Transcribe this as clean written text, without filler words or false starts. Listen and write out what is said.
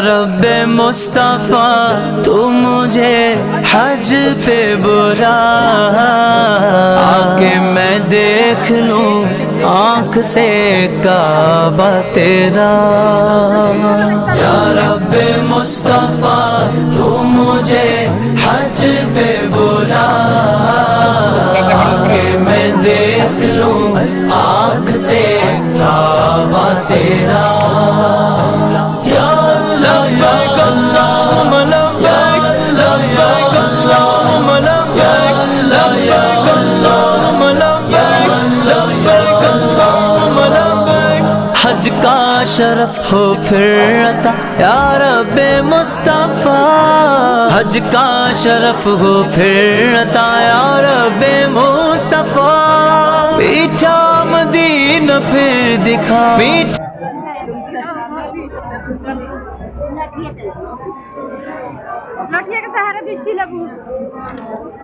रब्बे मुस्तफा तू मुझे हज पे बुला, आके मैं देख लूं आँख से काबा तेरा। या रब्बे मुस्तफा तू मुझे हज पे बुला, आके मैं देख लूं आँख से काबा तेरा। या लब्बैक अल्लाहुम्म लब्बैक, लब्बैक अल्लाहुम्म लब्बैक, लब्बैक अल्लाहुम्म लब्बैक, लब्बैक अल्लाहुम्म लब्बैक। हज का शरफ हो फिर अता या रब्बे मुस्तफा, हज का शरफ हो फिर अता या रब्बे मुस्तफा। मीठा मदीना फिर दिखा, मीठा लठिया के सहारे बिछी लगू।